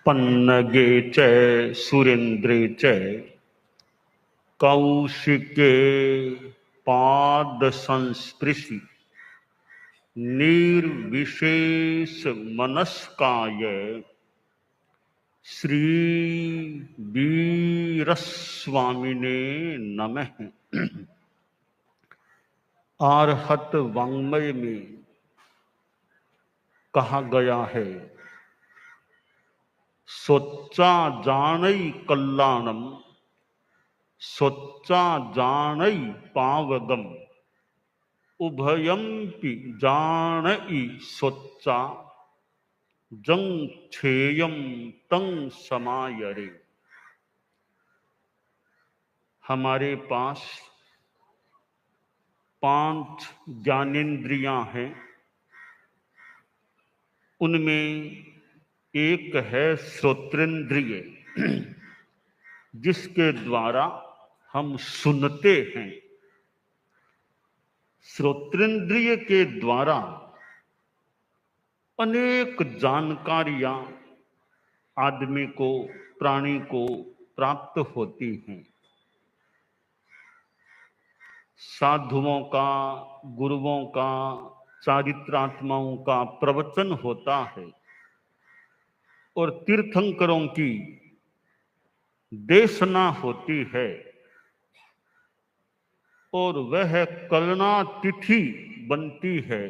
पन्नगे च सुरेन्द्रे च कौशिके पाद संस्पृशि निर्विशेष मनस्काय श्री वीरस्वामिने नमः। आर्हत वाङ्मय में कहा गया है, सोच्चा जानई कल्याणम सोच्चा जानई पावगम उभयंपि जानई सोच्चा जंग छेयम तंग समायरे। हमारे पास 5 ज्ञानेंद्रियां हैं, उनमें एक है श्रोत्रेंद्रिय, जिसके द्वारा हम सुनते हैं। श्रोत्रेंद्रिय के द्वारा अनेक जानकारियां आदमी को, प्राणी को प्राप्त होती हैं। साधुओं का, गुरुओं का, चारित्रात्माओं का प्रवचन होता है और तीर्थंकरों की देशना होती है, और वह करुणा तिथि बनती है।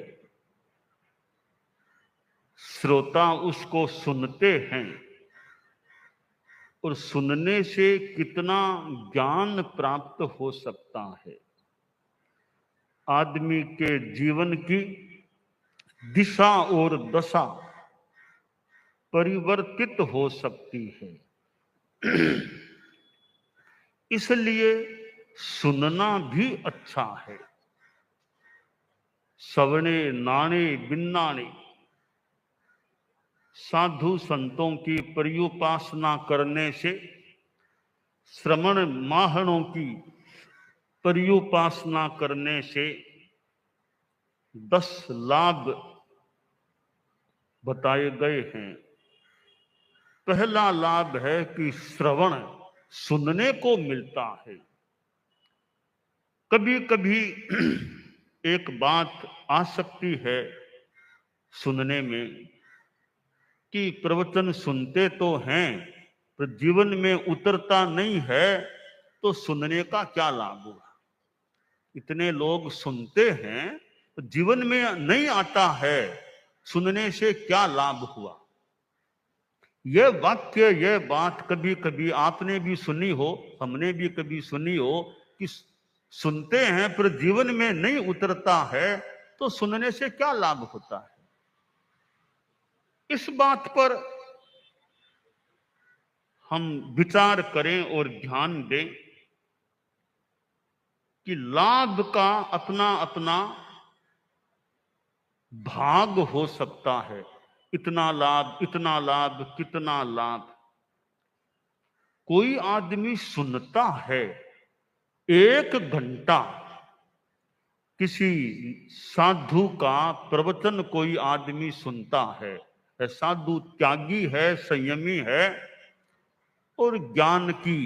श्रोता उसको सुनते हैं, और सुनने से कितना ज्ञान प्राप्त हो सकता है। आदमी के जीवन की दिशा और दशा परिवर्तित हो सकती है। इसलिए सुनना भी अच्छा है। सवणे नाणे बिन्नाणे, साधु संतों की पर्युपासना करने से, श्रवण माहणों की पर्युपासना करने से 10 लाभ बताए गए हैं। पहला लाभ है कि श्रवण सुनने को मिलता है। कभी कभी एक बात आ सकती है सुनने में कि प्रवचन सुनते तो हैं पर जीवन में उतरता नहीं है, तो सुनने का क्या लाभ हुआ। इतने लोग सुनते हैं तो जीवन में नहीं आता है, सुनने से क्या लाभ हुआ। यह वाक्य, यह बात कभी कभी आपने भी सुनी हो, हमने भी कभी सुनी हो कि सुनते हैं पर जीवन में नहीं उतरता है, तो सुनने से क्या लाभ होता है। इस बात पर हम विचार करें और ध्यान दें कि लाभ का अपना अपना भाग हो सकता है। इतना लाभ, इतना लाभ, कितना लाभ। कोई आदमी सुनता है 1 घंटा, किसी साधु का प्रवचन कोई आदमी सुनता है, साधु त्यागी है, संयमी है और ज्ञान की,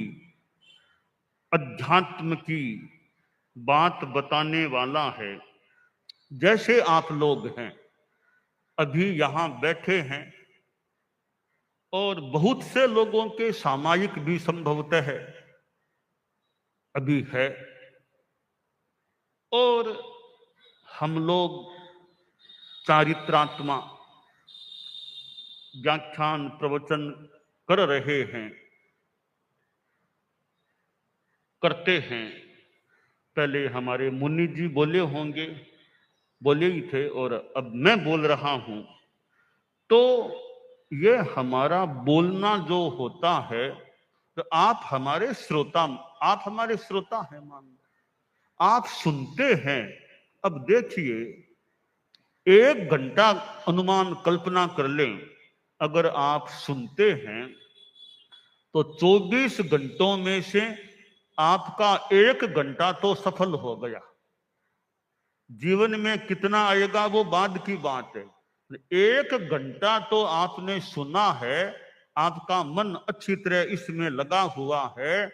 अध्यात्म की बात बताने वाला है। जैसे आप लोग हैं, अभी यहां बैठे हैं, और बहुत से लोगों के सामायिक भी संभवतः है अभी है, और हम लोग चारित्रात्मा व्याख्यान प्रवचन कर रहे हैं, करते हैं। पहले हमारे मुनि जी बोले होंगे, बोले ही थे, और अब मैं बोल रहा हूं। तो ये हमारा बोलना जो होता है, तो आप हमारे श्रोता हैं, मान लो आप सुनते हैं। अब देखिए, 1 घंटा अनुमान कल्पना कर लें, अगर आप सुनते हैं तो 24 घंटों में से आपका 1 घंटा तो सफल हो गया। जीवन में कितना आएगा वो बाद की बात है। 1 घंटा तो आपने सुना है, आपका मन अच्छी तरह इसमें लगा हुआ है,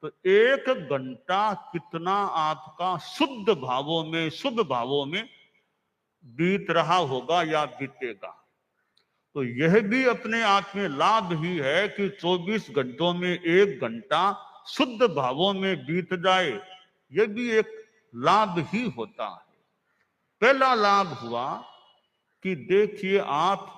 तो 1 घंटा कितना आपका शुद्ध भावों में, शुभ भावों में बीत रहा होगा या बीतेगा। तो यह भी अपने आप में लाभ ही है कि 24 घंटों में 1 घंटा शुद्ध भावों में बीत जाए, यह भी एक लाभ ही होता है। पहला लाभ हुआ कि देखिए, आप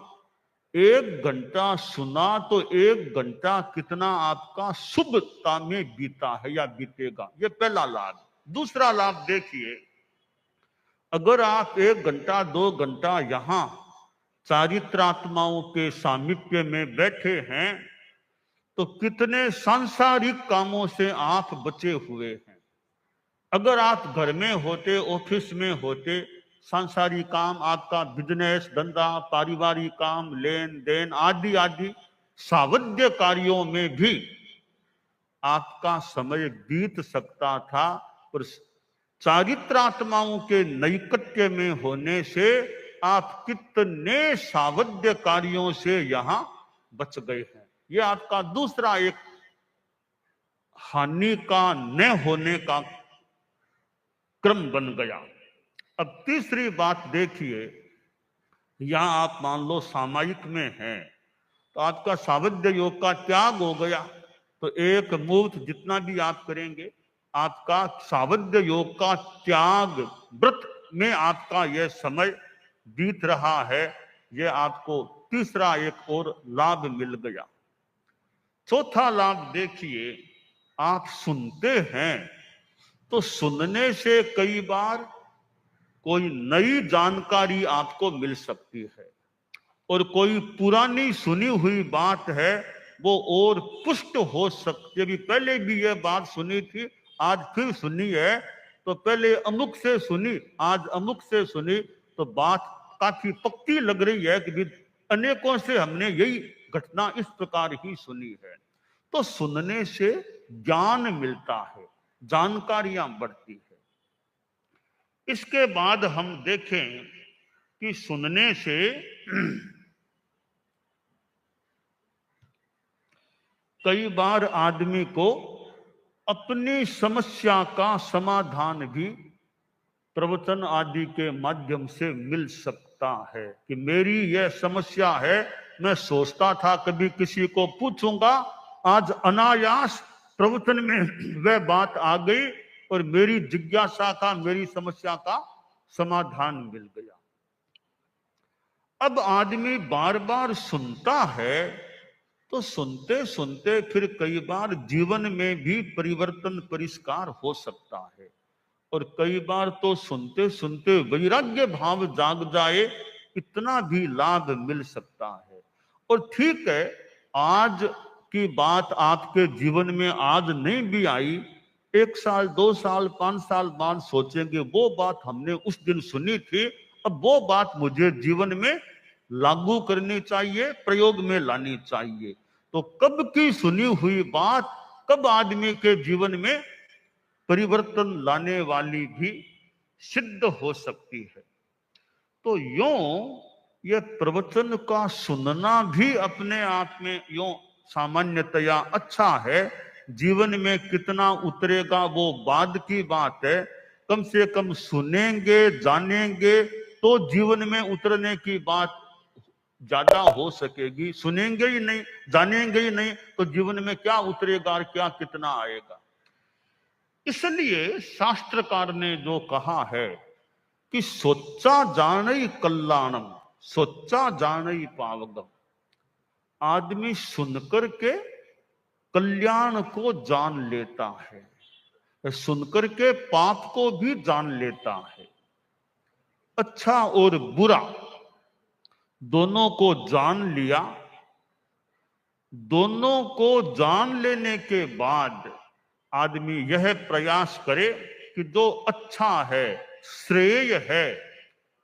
1 घंटा सुना तो 1 घंटा कितना आपका शुभता में बीता है या बीतेगा, यह पहला लाभ। दूसरा लाभ देखिए, अगर आप 1 घंटा 2 घंटा यहां चारित्रात्माओं के सामिप्य में बैठे हैं, तो कितने सांसारिक कामों से आप बचे हुए हैं। अगर आप घर में होते, ऑफिस में होते, सांसारिक काम, आपका बिजनेस, धंधा, पारिवारिक काम, लेन देन आदि आदि सावध्य कार्यों में भी आपका समय बीत सकता था, और चारित्रात्माओं के नैकट्य में होने से आप कितने सावध्य कार्यों से यहां बच गए हैं। यह आपका दूसरा एक हानि का न होने का क्रम बन गया। अब तीसरी बात देखिए, यहां आप मान लो सामायिक में हैं, तो आपका सावध्य योग का त्याग हो गया, तो एक मुहूर्त जितना भी आप करेंगे, आपका सावध्य योग का त्याग, व्रत में आपका यह समय बीत रहा है। यह आपको तीसरा एक और लाभ मिल गया। चौथा लाभ देखिए, आप सुनते हैं, तो सुनने से कई बार कोई नई जानकारी आपको मिल सकती है, और कोई पुरानी सुनी हुई बात है वो और पुष्ट हो सकती है। पहले भी यह बात सुनी थी, आज फिर सुनी है, तो पहले अमुक से सुनी, आज अमुक से सुनी, तो बात काफी पक्की लग रही है कि अनेकों से हमने यही घटना इस प्रकार ही सुनी है। तो सुनने से ज्ञान मिलता है, जानकारियां बढ़ती है। इसके बाद हम देखें कि सुनने से कई बार आदमी को अपनी समस्या का समाधान भी प्रवचन आदि के माध्यम से मिल सकता है। कि मेरी यह समस्या है, मैं सोचता था कभी किसी को पूछूंगा, आज अनायास प्रवचन में वह बात आ गई और मेरी जिज्ञासा का, मेरी समस्या का समाधान मिल गया। अब आदमी बार बार सुनता है, तो सुनते सुनते फिर कई बार जीवन में भी परिवर्तन, परिष्कार हो सकता है, और कई बार तो सुनते सुनते वैराग्य भाव जाग जाए, इतना भी लाभ मिल सकता है। और ठीक है, आज की बात आपके जीवन में आज नहीं भी आई, 1 साल 2 साल 5 साल बाद सोचेंगे वो बात हमने उस दिन सुनी थी, अब वो बात मुझे जीवन में लागू करनी चाहिए, प्रयोग में लानी चाहिए। तो कब की सुनी हुई बात कब आदमी के जीवन में परिवर्तन लाने वाली भी सिद्ध हो सकती है। तो यूं यह प्रवचन का सुनना भी अपने आप में यूं सामान्यतया अच्छा है। जीवन में कितना उतरेगा वो बाद की बात है, कम से कम सुनेंगे, जानेंगे, तो जीवन में उतरने की बात ज्यादा हो सकेगी। सुनेंगे ही नहीं, जानेंगे ही नहीं, तो जीवन में क्या उतरेगा और क्या कितना आएगा। इसलिए शास्त्रकार ने जो कहा है कि सोचा जानई कल्याणम, सोचा जानई पावगम, आदमी सुनकर के कल्याण को जान लेता है, सुनकर के पाप को भी जान लेता है। अच्छा और बुरा दोनों को जान लिया, दोनों को जान लेने के बाद आदमी यह प्रयास करे कि जो अच्छा है, श्रेय है,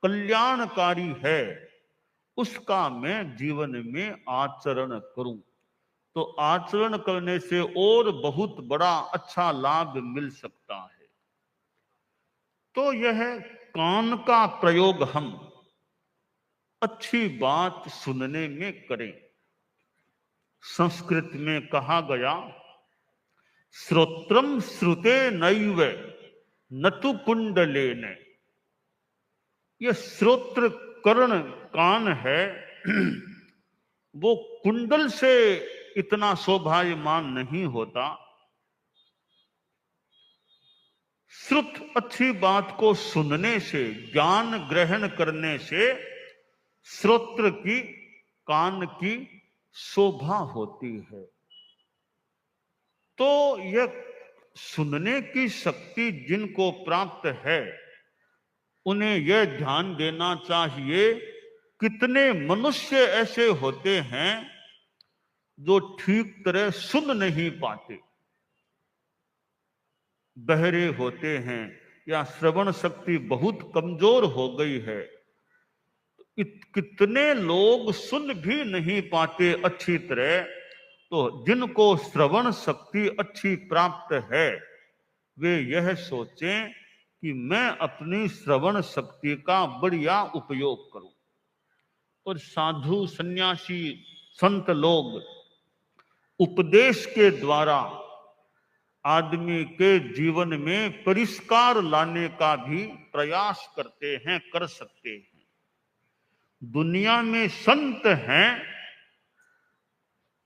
कल्याणकारी है, उसका मैं जीवन में आचरण करूं। तो आचरण करने से और बहुत बड़ा अच्छा लाभ मिल सकता है। तो यह कान का प्रयोग हम अच्छी बात सुनने में करें। संस्कृत में कहा गया, श्रोत्रम श्रुते नैव नतु कुंडलेन। यह श्रोत्र कर्ण कान है, वो कुंडल से इतना शोभायमान नहीं होता। श्रुत अच्छी बात को सुनने से, ज्ञान ग्रहण करने से श्रोत्र की, कान की शोभा होती है। तो यह सुनने की शक्ति जिनको प्राप्त है, उन्हें यह ध्यान देना चाहिए, कितने मनुष्य ऐसे होते हैं जो ठीक तरह सुन नहीं पाते, बहरे होते हैं, या श्रवण शक्ति बहुत कमजोर हो गई है। कितने लोग सुन भी नहीं पाते अच्छी तरह। तो जिनको श्रवण शक्ति अच्छी प्राप्त है, वे यह सोचें कि मैं अपनी श्रवण शक्ति का बढ़िया उपयोग करूं। और साधु सन्यासी संत लोग उपदेश के द्वारा आदमी के जीवन में परिष्कार लाने का भी प्रयास करते हैं, कर सकते हैं। दुनिया में संत हैं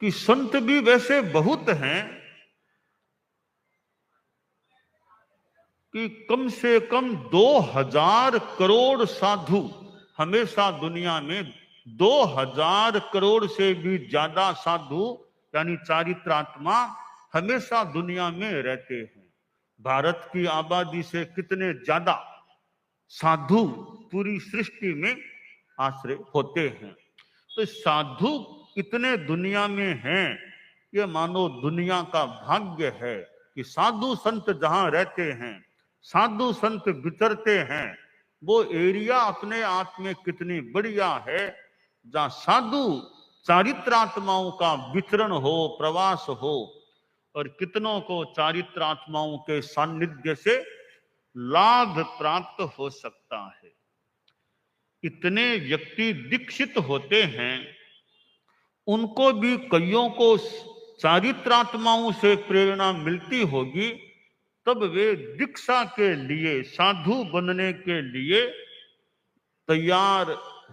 कि संत भी वैसे बहुत हैं कि कम से कम 2000 करोड़ साधु हमेशा दुनिया में, 2000 करोड़ से भी ज्यादा साधु यानी चारित्रात्मा हमेशा दुनिया में रहते हैं। भारत की आबादी से कितने ज्यादा साधु पूरी सृष्टि में आश्रय होते हैं। तो साधु इतने दुनिया में हैं, ये मानो दुनिया का भाग्य है कि साधु संत जहां रहते हैं, साधु संत विचरते हैं, वो एरिया अपने आप में कितनी बढ़िया है, जहां साधु चारित्रात्माओं का विचरण हो, प्रवास हो। और कितनों को चारित्रात्माओं के सानिध्य से लाभ प्राप्त हो सकता है। इतने व्यक्ति दीक्षित होते हैं, उनको भी कईयों को चारित्रात्माओं से प्रेरणा मिलती होगी, तब वे दीक्षा के लिए, साधु बनने के लिए तैयार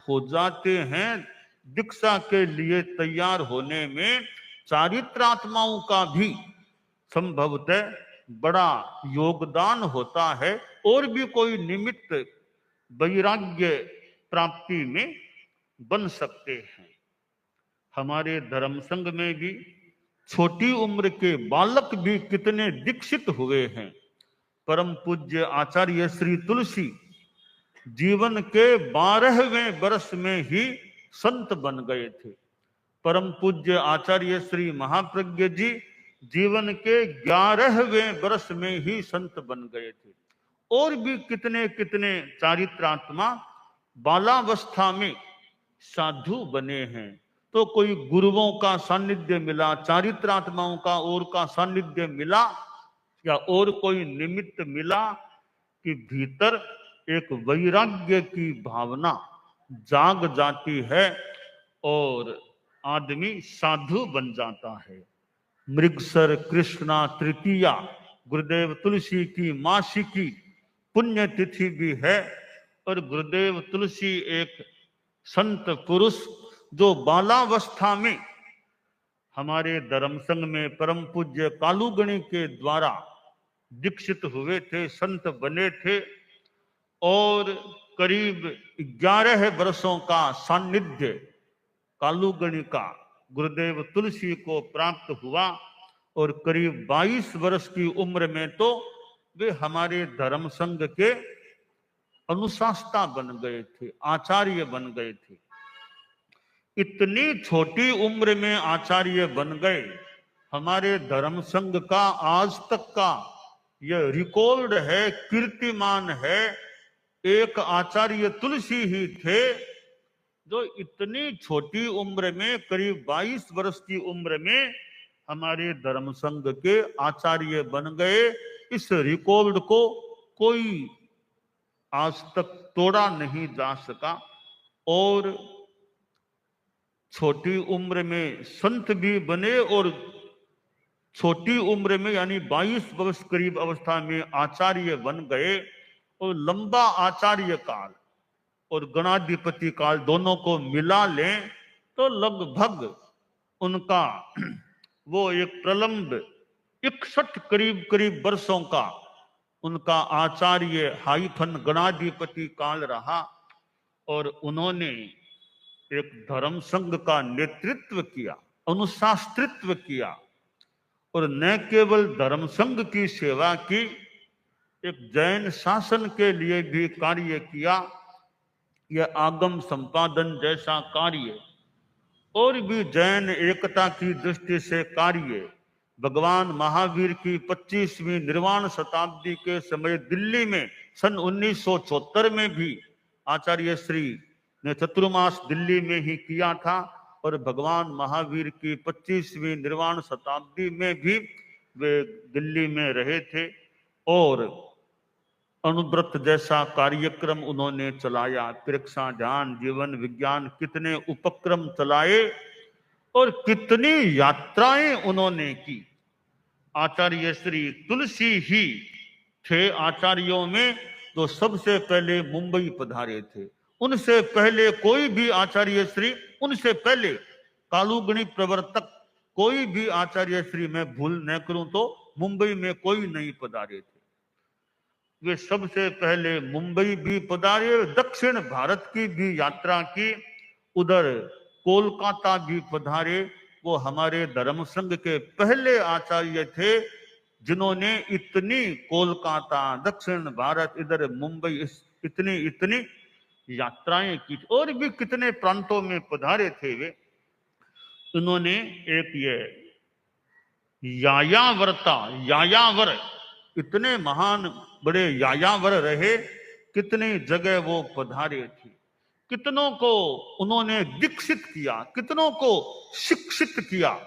हो जाते हैं। दीक्षा के लिए तैयार होने में चारित्रात्माओं का भी संभवतः बड़ा योगदान होता है। और भी कोई निमित्त वैराग्य प्राप्ति में बन सकते हैं। हमारे धर्म संघ में भी छोटी उम्र के बालक भी कितने दीक्षित हुए हैं। परम पूज्य आचार्य श्री तुलसी जीवन के 12वें वर्ष में ही संत बन गए थे। परम पूज्य आचार्य श्री महाप्रज्ञ जी जीवन के 11वें वर्ष में ही संत बन गए थे। और भी कितने कितने चारित्रात्मा बालावस्था में साधु बने हैं। तो कोई गुरुओं का सानिध्य मिला, चारित्रात्माओं का और का सानिध्य मिला, या और कोई निमित्त मिला कि भीतर एक वैराग्य की भावना जाग जाती है और आदमी साधु बन जाता है। मृगसर कृष्णा तृतीया गुरुदेव तुलसी की मासिकी पुण्यतिथि भी है। और गुरुदेव तुलसी एक संत पुरुष जो बालावस्था में हमारे धर्म संघ में परम पूज्य कालूगणी के द्वारा दीक्षित हुए थे, संत बने थे। और करीब 11 वर्षों का सानिध्य कालूगणी का गुरुदेव तुलसी को प्राप्त हुआ। और करीब 22 वर्ष की उम्र में तो वे हमारे धर्म संघ के अनुशास्ता बन गए थे, आचार्य बन गए थे। इतनी छोटी उम्र में आचार्य बन गए। हमारे धर्म संघ का आज तक का यह रिकॉर्ड है, कीर्तिमान है। एक आचार्य तुलसी ही थे जो इतनी छोटी उम्र में, करीब 22 वर्ष की उम्र में हमारे धर्म संघ के आचार्य बन गए। इस रिकॉर्ड को कोई आज तक तोड़ा नहीं जा सका। और छोटी उम्र में संत भी बने और छोटी उम्र में यानी 22 वर्ष करीब अवस्था में आचार्य बन गए और लंबा आचार्य काल और गणाधिपति काल दोनों को मिला लें तो लगभग उनका वो एक प्रलंब 61 करीब करीब वर्षों का उनका आचार्य हाइफन गणाधिपति काल रहा और उन्होंने एक धर्म संघ का नेतृत्व किया, अनुशास्त्रित्व किया और न केवल धर्म संघ की सेवा की, एक जैन शासन के लिए भी कार्य किया। यह आगम संपादन जैसा कार्य और भी जैन एकता की दृष्टि से कार्य भगवान महावीर की 25वीं निर्वाण शताब्दी के समय दिल्ली में सन 1974 में भी आचार्य श्री ने चतुर्मास दिल्ली में ही किया था और भगवान महावीर की 25वीं निर्वाण शताब्दी में भी वे दिल्ली में रहे थे और अनुव्रत जैसा कार्यक्रम उन्होंने चलाया। परीक्षा ध्यान जीवन विज्ञान कितने उपक्रम चलाए और कितनी यात्राएं उन्होंने की। आचार्य श्री तुलसी ही थे आचार्यों में जो सबसे पहले मुंबई पधारे थे। उनसे पहले कोई भी आचार्य श्री, उनसे पहले कालुगणी प्रवर्तक कोई भी आचार्य श्री, मैं भूल न करूं तो मुंबई में कोई नहीं पधारे थे। वे सबसे पहले मुंबई भी पधारे, दक्षिण भारत की भी यात्रा की, उधर कोलकाता भी पधारे। वो हमारे धर्म संघ के पहले आचार्य थे जिन्होंने इतनी कोलकाता, दक्षिण भारत, इधर मुंबई इतनी यात्राएं की और भी कितने प्रांतों में पधारे थे वे। उन्होंने एक ये यायावर इतने महान बड़े यायावर रहे, कितनी जगह वो पधारे थे, कितनों को उन्होंने दीक्षित किया, कितनों को शिक्षित किया,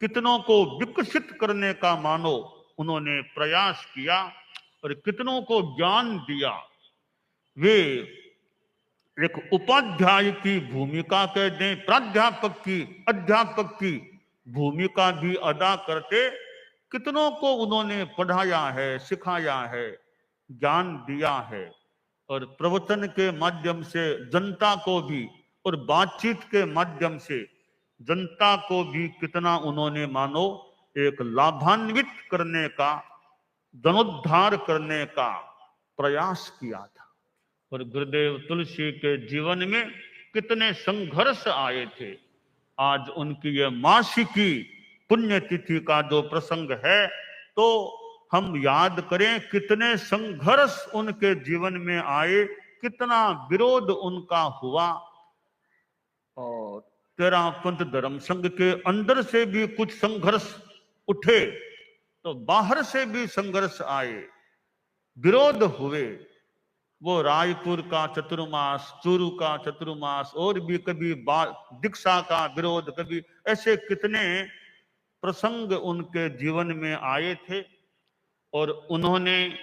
कितनों को विकसित करने का मानो उन्होंने प्रयास किया और कितनों को ज्ञान दिया। वे एक उपाध्याय की भूमिका कह दें, प्राध्यापक की, अध्यापक की भूमिका भी अदा करते, कितनों को उन्होंने पढ़ाया है, सिखाया है, ज्ञान दिया है और प्रवचन के माध्यम से जनता को भी और बातचीत के माध्यम से जनता को भी कितना उन्होंने मानो एक लाभान्वित करने का, जनोद्धार करने का प्रयास किया था। और गुरुदेव तुलसी के जीवन में कितने संघर्ष आए थे। आज उनकी यह मासिकी पुण्यतिथि का जो प्रसंग है तो हम याद करें कितने संघर्ष उनके जीवन में आए, कितना विरोध उनका हुआ। और तेरा पंथ धर्म संघ के अंदर से भी कुछ संघर्ष उठे तो बाहर से भी संघर्ष आए, विरोध हुए। वो रायपुर का चतुर्मास, चूरू का चतुर्मास और भी कभी दीक्षा का विरोध, कभी ऐसे कितने प्रसंग उनके जीवन में आए थे। और उन्होंने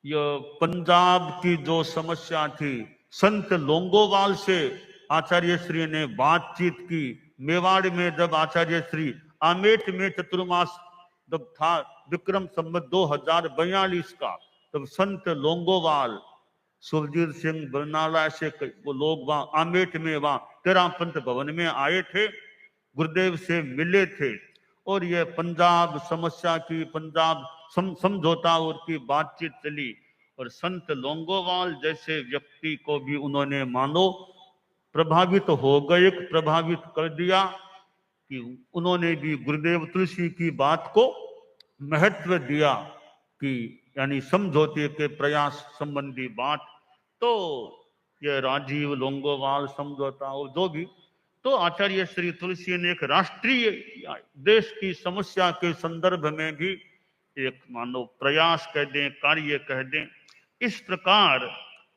ये पंजाब की जो समस्या थी, संत लोंगोवाल से आचार्य श्री ने बातचीत की। मेवाड़ में जब आचार्य श्री आमेट में चतुर्मास जब था विक्रम संवत 2042 का, तब संत लोंगोवाल, सुरजीत सिंह बरनाला से वो लोग वहां आमेट में वहां तेरापंथ भवन में आए थे, गुरुदेव से मिले थे और ये पंजाब समस्या की, पंजाब समझौता और की बातचीत चली। और संत लोंगोवाल जैसे व्यक्ति को भी उन्होंने मानो प्रभावित हो गए, प्रभावित कर दिया कि उन्होंने भी गुरुदेव तुलसी की बात को महत्व दिया कि यानी समझौते के प्रयास संबंधी बात। तो यह राजीव लोंगोवाल समझौता और जो भी, तो आचार्य श्री तुलसी ने एक राष्ट्रीय देश की समस्या के संदर्भ में भी एक मानो प्रयास कह दें, कार्य कह दें। इस प्रकार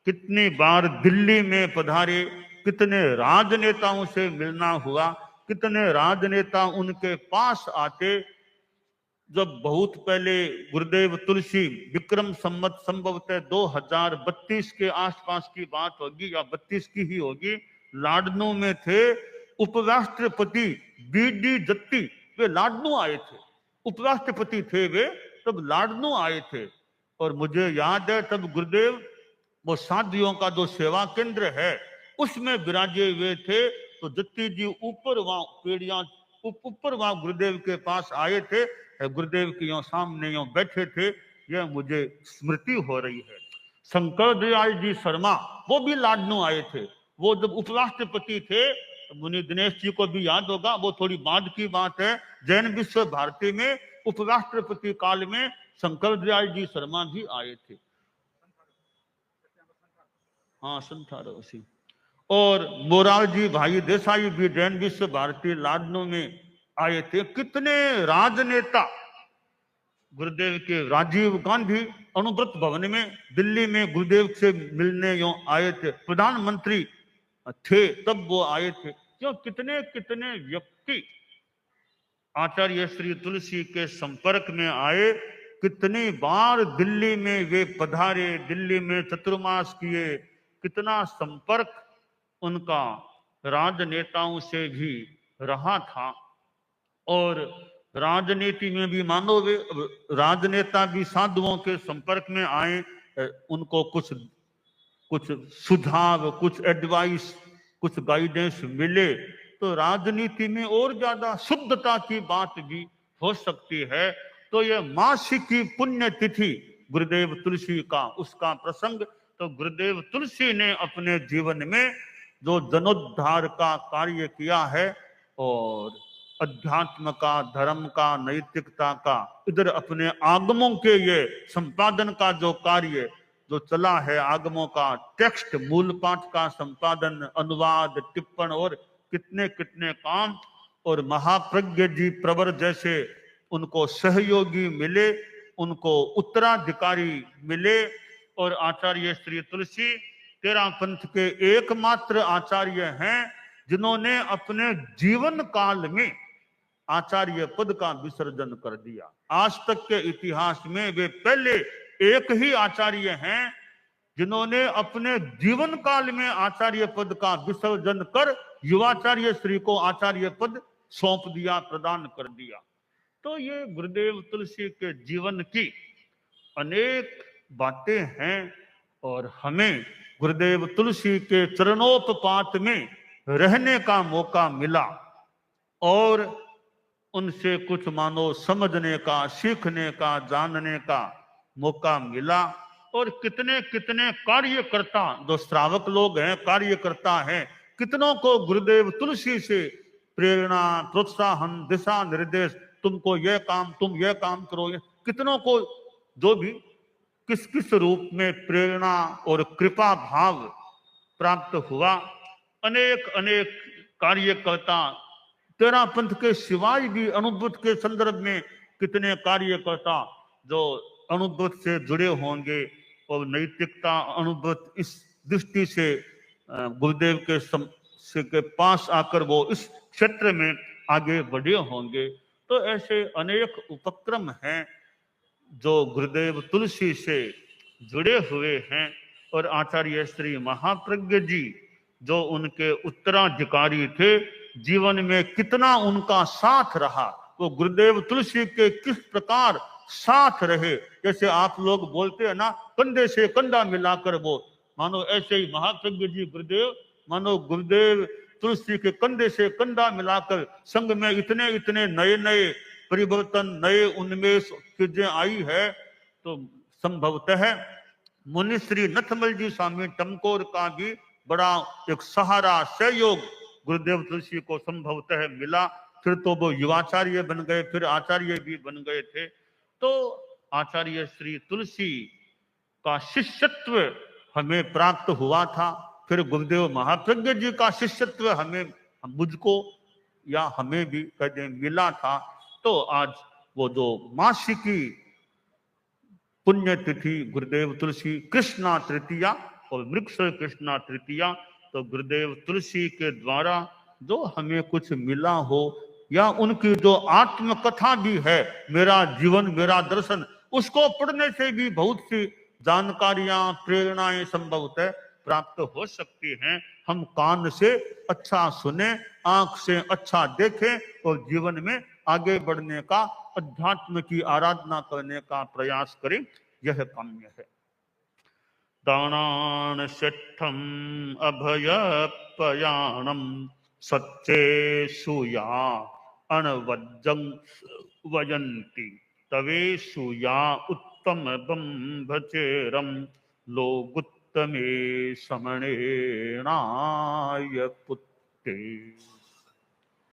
कितनी बार दिल्ली में पधारे, कितने राजनेताओं से मिलना हुआ, कितने राजनेता उनके पास आते। जब बहुत पहले गुरुदेव तुलसी विक्रम संवत संभवतः 2032 के आसपास की बात होगी या 32 की ही होगी, लाडनू में थे उपराष्ट्रपति बीडी जत्ती वे लाडनू आए थे, उपराष्ट्रपति थे वे, तब लाडनू आए थे। और मुझे याद है तब गुरुदेव वो साधियों का जो सेवा केंद्र है उसमें विराजे हुए थे। तो जत्ती जी ऊपर वहां पेड़ियां ऊपर वहां गुरुदेव के पास आए थे, गुरुदेव के यो सामने यो बैठे थे, यह मुझे स्मृति हो रही है। शंकर दयाल जी शर्मा वो भी लाडनू आए थे, वो जब उपराष्ट्रपति थे, मुनि दिनेश जी को भी याद होगा, वो थोड़ी बाद की बात है, जैन विश्व भारती में उपराष्ट्रपति काल में शंकर दयाल जी शर्मा भी आए थे। हाँ, संथारसी। और मोरारजी भाई देसाई भी जैन विश्व भारती लाडनू में आए थे। कितने राजनेता, गुरुदेव के राजीव गांधी अणुव्रत भवन में दिल्ली में गुरुदेव से मिलने यो आए थे, प्रधानमंत्री थे तब वो आए थे। क्यों कितने कितने व्यक्ति आचार्य श्री तुलसी के संपर्क में आए, कितनी बार दिल्ली में वे पधारे, दिल्ली में चतुर्मास किए, कितना संपर्क उनका राजनेताओं से भी रहा था। और राजनीति में भी मानो वे राजनेता भी साधुओं के संपर्क में आए, उनको कुछ सुझाव, कुछ एडवाइस, कुछ गाइडेंस मिले, तो राजनीति में और ज्यादा शुद्धता की बात भी हो सकती है। तो यह मासिकी पुण्य तिथि गुरुदेव तुलसी का उसका प्रसंग, तो गुरुदेव तुलसी ने अपने जीवन में जो जनोद्धार का कार्य किया है और अध्यात्म का, धर्म का, नैतिकता का, इधर अपने आगमों के ये संपादन का जो कार्य जो चला है, आगमों का टेक्स्ट मूल पाठ का संपादन, अनुवाद, टिप्पण और कितने कितने काम, और महाप्रज्ञ जी प्रवर जैसे उनको सहयोगी मिले, उनको उत्तराधिकारी मिले। और आचार्य श्री तुलसी तेरा पंथ के एकमात्र आचार्य हैं जिन्होंने अपने जीवन काल में आचार्य पद का विसर्जन कर दिया। आज तक के इतिहास में वे पहले एक ही आचार्य हैं जिन्होंने अपने जीवन काल में आचार्य पद का विसर्जन कर युवाचार्य श्री को आचार्य पद सौंप दिया, प्रदान कर दिया। तो ये गुरुदेव तुलसी के जीवन की अनेक बातें हैं और हमें गुरुदेव तुलसी के चरणोपपात में रहने का मौका मिला और उनसे कुछ मानो समझने का, सीखने का, जानने का मौका मिला। और कितने कितने कार्यकर्ता जो श्रावक लोग हैं, कार्यकर्ता हैं, कितनों को गुरुदेव तुलसी से प्रेरणा, प्रोत्साहन, दिशा निर्देश, तुमको यह काम, तुम यह काम करो, कितनों को जो भी किस किस रूप में प्रेरणा और कृपा भाव प्राप्त हुआ। अनेक अनेक कार्यकर्ता तेरा पंथ के सिवाय भी अनुभूत के संदर्भ में कितने कार्यकर्ता जो अनुभूत से जुड़े होंगे और नैतिकता अनुभूत इस दृष्टि से गुरुदेव के पास आकर वो इस क्षेत्र में आगे बढ़े होंगे। तो ऐसे अनेक उपक्रम हैं जो गुरुदेव तुलसी से जुड़े हुए हैं। और आचार्य श्री महाप्रज्ञ जी जो उनके उत्तराधिकारी थे, जीवन में कितना उनका साथ रहा, वो गुरुदेव तुलसी के किस प्रकार साथ रहे। जैसे आप लोग बोलते हैं ना, कंधे से कंधा मिलाकर, वो मानो ऐसे ही महाप्रज्ञ जी गुरुदेव मानो गुरुदेव तुलसी के कंधे से कंधा मिलाकर संघ में इतने इतने नए नए परिवर्तन, नए उन्मेष चीजें आई है। तो संभवतः मुनि श्री नथमल जी स्वामी टमकोर का भी बड़ा एक सहारा, सहयोग गुरुदेव तुलसी को संभवतः मिला। फिर तो वो युवाचार्य बन गए, फिर आचार्य भी बन गए थे। तो आचार्य श्री तुलसी का शिष्यत्व हमें प्राप्त हुआ था, फिर गुरुदेव महाप्रज्ञ जी का शिष्यत्व मुझको या हमें भी कदे मिला था। तो आज वो जो मासिकी पुण्यतिथि गुरुदेव तुलसी कृष्णा तृतीया और मृगशर कृष्णा तृतीया, तो गुरुदेव तुलसी के द्वारा जो हमें कुछ मिला हो या उनकी जो आत्मकथा भी है, मेरा जीवन मेरा दर्शन, उसको पढ़ने से भी बहुत सी जानकारियां, प्रेरणाएं संभवतः प्राप्त हो सकती हैं। हम कान से अच्छा सुने आंख से अच्छा देखें और जीवन में आगे बढ़ने का, अध्यात्म की आराधना करने का प्रयास करें, यह काम्य है। दानान शिष्ठम अभयपयाणम सच्चे सुया अनवज्जं वयन्ति तवे सुया उत्तम ब्रह्मचेरम लोगुत्तमे समणेनाय पुत्ते।